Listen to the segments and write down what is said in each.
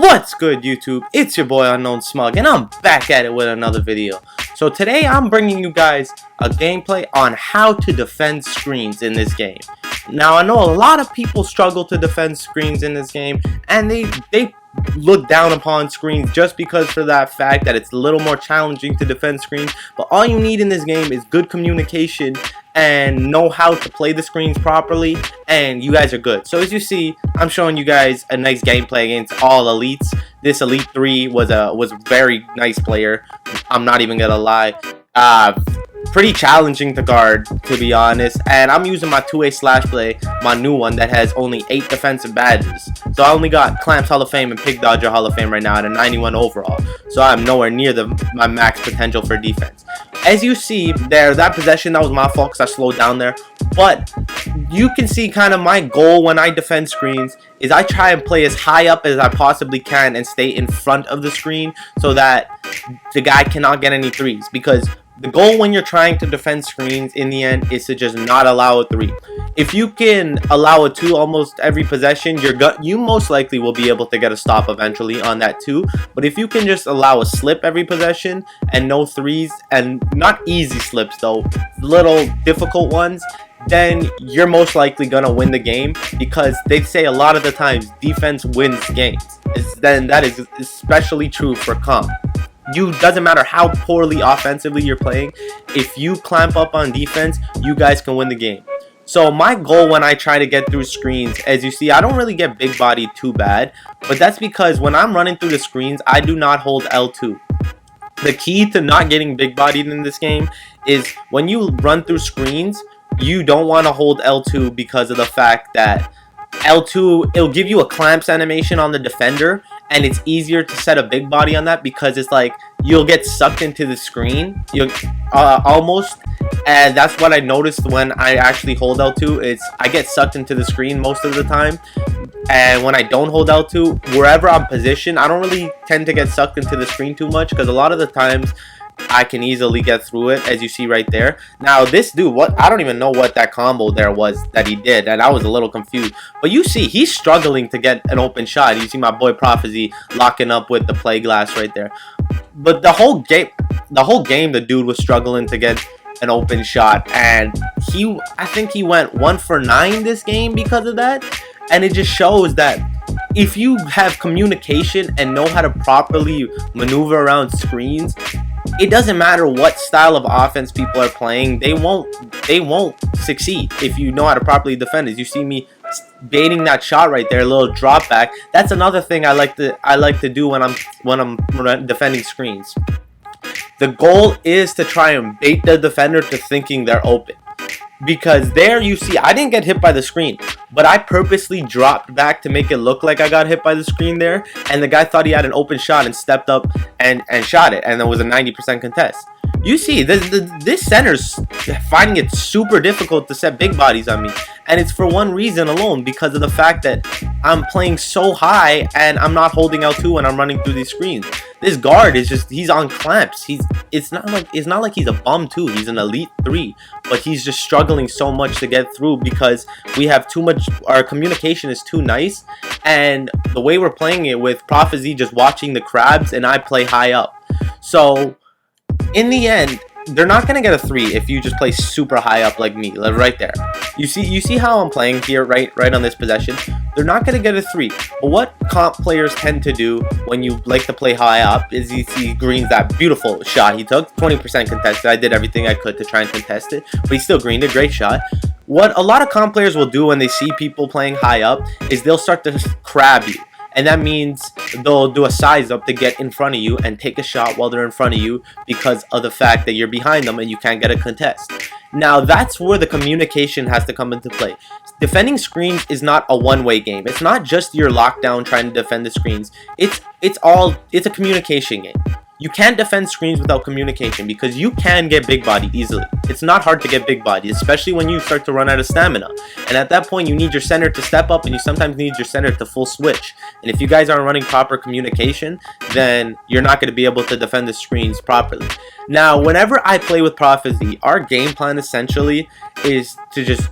What's good, YouTube? It's your boy Unknown Smug, and I'm back at it with another video. So today I'm bringing you guys a gameplay on how to defend screens in this game. Now I know a lot of people struggle to defend screens in this game, and they look down upon screens just because for that fact that it's a little more challenging to defend screens. But all you need in this game is good communication and know how to play the screens properly, and you guys are good. So as you see, I'm showing you guys a nice gameplay against all elites. This Elite 3 was a very nice player. I'm not even gonna lie. Pretty challenging to guard, to be honest, and I'm using my 2A slash play, my new one that has only 8 defensive badges. So I only got Clamps Hall of Fame and Pig Dodger Hall of Fame right now at a 91 overall. So I'm nowhere near my max potential for defense. As you see there, that possession, that was my fault because I slowed down there. But you can see kind of my goal when I defend screens is I try and play as high up as I possibly can and stay in front of the screen so that the guy cannot get any threes, because the goal when you're trying to defend screens in the end is to just not allow a 3. If you can allow a 2 almost every possession, you most likely will be able to get a stop eventually on that 2. But if you can just allow a slip every possession and no 3s, and not easy slips though, little difficult ones, then you're most likely gonna win the game, because they say a lot of the times defense wins games. Then that is especially true for comp. Doesn't matter how poorly offensively you're playing, if you clamp up on defense, you guys can win the game. So my goal when I try to get through screens, as you see, I don't really get big bodied too bad, but that's because when I'm running through the screens, I do not hold L2. The key to not getting big bodied in this game is when you run through screens, you don't want to hold L2 because of the fact that L2, it'll give you a clamps animation on the defender, and it's easier to set a big body on that because it's like you'll get sucked into the screen, almost. And that's what I noticed when I actually hold L2, is I get sucked into the screen most of the time. And when I don't hold L2, wherever I'm positioned, I don't really tend to get sucked into the screen too much, because a lot of the times I can easily get through it, as you see right there. Now this dude, I don't even know what that combo there was that he did, and I was a little confused. But you see, he's struggling to get an open shot. You see my boy Prophecy locking up with the play glass right there. But the whole game, the dude was struggling to get an open shot, and I think he went 1 for 9 this game because of that. And it just shows that if you have communication and know how to properly maneuver around screens, it doesn't matter what style of offense people are playing, they won't succeed if you know how to properly defend. As you see me baiting that shot right there, a little drop back. That's another thing I like to do when I'm defending screens. The goal is to try and bait the defender to thinking they're open. Because there you see, I didn't get hit by the screen, but I purposely dropped back to make it look like I got hit by the screen there, and the guy thought he had an open shot and stepped up and shot it, and there was a 90% contest. You see, this center's finding it super difficult to set big bodies on me, and it's for one reason alone, because of the fact that I'm playing so high and I'm not holding L2 when I'm running through these screens. This guard is he's on clamps. It's not like he's a bum too. He's an Elite 3, but he's just struggling so much to get through because we have too much, our communication is too nice, and the way we're playing it with Prophecy just watching the crabs, and I play high up. So in the end, they're not gonna get a 3 if you just play super high up like me, like right there. You see how I'm playing here, right on this possession. They're not gonna get a 3. But what comp players tend to do when you like to play high up is you see Green's that beautiful shot he took, 20% contested. I did everything I could to try and contest it, but he still greened a great shot. What a lot of comp players will do when they see people playing high up is they'll start to crab you. And that means they'll do a size up to get in front of you and take a shot while they're in front of you because of the fact that you're behind them and you can't get a contest. Now that's where the communication has to come into play. Defending screens is not a one-way game. It's not just your lockdown trying to defend the screens. It's a communication game. You can't defend screens without communication, because you can get big body easily. It's not hard to get big body, especially when you start to run out of stamina. And at that point, you need your center to step up, and you sometimes need your center to full switch. And if you guys aren't running proper communication, then you're not going to be able to defend the screens properly. Now, whenever I play with Prophecy, our game plan essentially is to just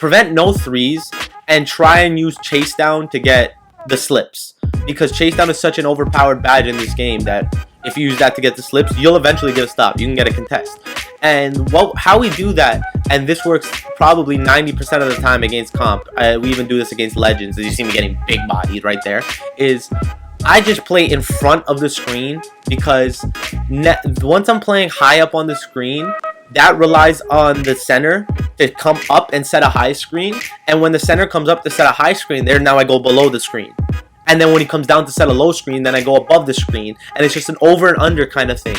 prevent no 3s and try and use chase down to get the slips. because chase down is such an overpowered badge in this game that if you use that to get the slips, you'll eventually get a stop. You can get a contest. And how we do that, and this works probably 90% of the time against comp, we even do this against legends, as you see me getting big bodied right there, is I just play in front of the screen, because once I'm playing high up on the screen, that relies on the center to come up and set a high screen, and when the center comes up to set a high screen, now I go below the screen. And then when he comes down to set a low screen, then I go above the screen, and it's just an over and under kind of thing.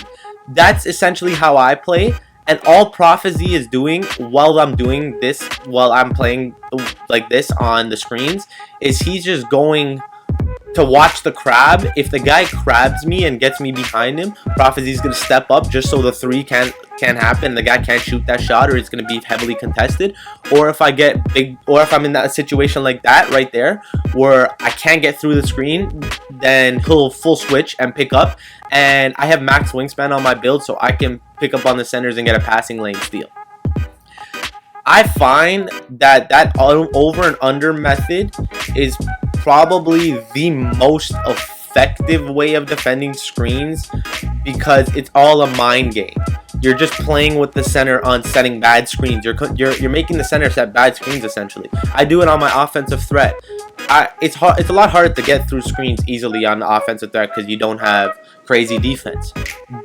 That's essentially how I play. And all Prophecy is doing while I'm doing this, while I'm playing like this on the screens, is he's just going to watch the crab. If the guy crabs me and gets me behind him, Prophecy's gonna step up just so the 3 can't happen. The guy can't shoot that shot, or it's gonna be heavily contested. Or if I get big, or if I'm in that situation like that right there, where I can't get through the screen, then he'll full switch and pick up. And I have max wingspan on my build, so I can pick up on the centers and get a passing lane steal. I find that over and under method is probably the most effective way of defending screens, because it's all a mind game. You're just playing with the center on setting bad screens. You're making the center set bad screens essentially. I do it on my offensive threat. It's a lot harder to get through screens easily on the offensive threat because you don't have crazy defense.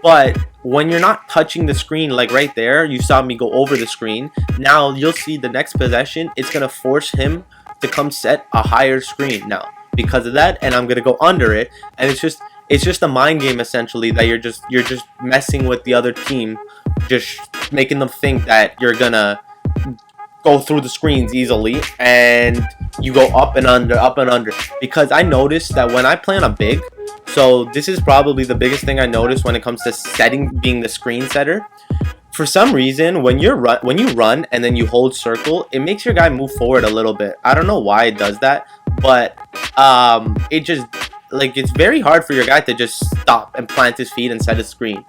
But when you're not touching the screen, like right there, you saw me go over the screen. Now you'll see the next possession, it's gonna force him to come set a higher screen now because of that, and I'm gonna go under it, and it's just a mind game essentially, that you're just messing with the other team, just making them think that you're gonna go through the screens easily, and you go up and under. Because I noticed that when I play on a big, so this is probably the biggest thing I noticed when it comes to being the screen setter. For some reason, when you run and then you hold circle, it makes your guy move forward a little bit. I don't know why it does that, but it just, like, it's very hard for your guy to just stop and plant his feet and set a screen.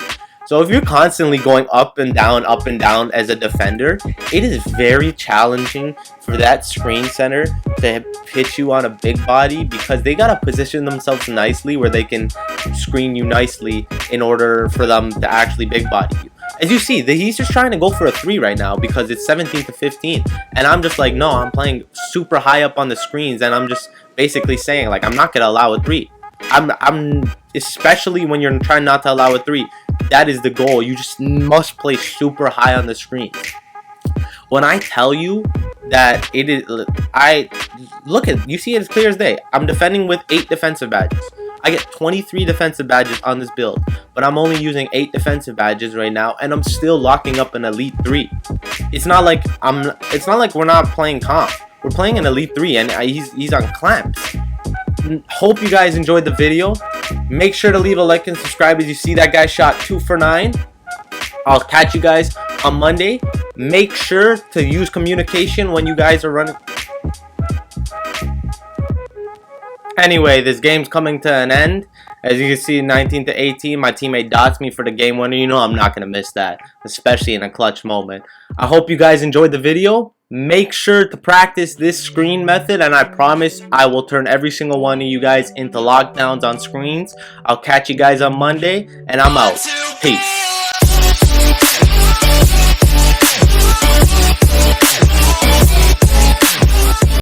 So if you're constantly going up and down as a defender, it is very challenging for that screen center to hit you on a big body, because they gotta position themselves nicely where they can screen you nicely in order for them to actually big body you. As you see, he's just trying to go for a 3 right now because it's 17 to 15. And I'm just like, no, I'm playing super high up on the screens, and I'm just basically saying, like, I'm not going to allow a 3. I'm especially when you're trying not to allow a 3. That is the goal. You just must play super high on the screen. When I tell you that it is, you see it as clear as day. I'm defending with 8 defensive badges. I get 23 defensive badges on this build, but I'm only using 8 defensive badges right now, and I'm still locking up an Elite 3. It's not like we're not playing comp. We're playing an Elite 3, and he's on clamps. Hope you guys enjoyed the video. Make sure to leave a like and subscribe as you see that guy shot 2 for 9. I'll catch you guys on Monday. Make sure to use communication when you guys are running. Anyway, this game's coming to an end. As you can see, 19 to 18, my teammate dots me for the game winner. You know I'm not going to miss that, especially in a clutch moment. I hope you guys enjoyed the video. Make sure to practice this screen method, and I promise I will turn every single one of you guys into lockdowns on screens. I'll catch you guys on Monday, and I'm out. Peace.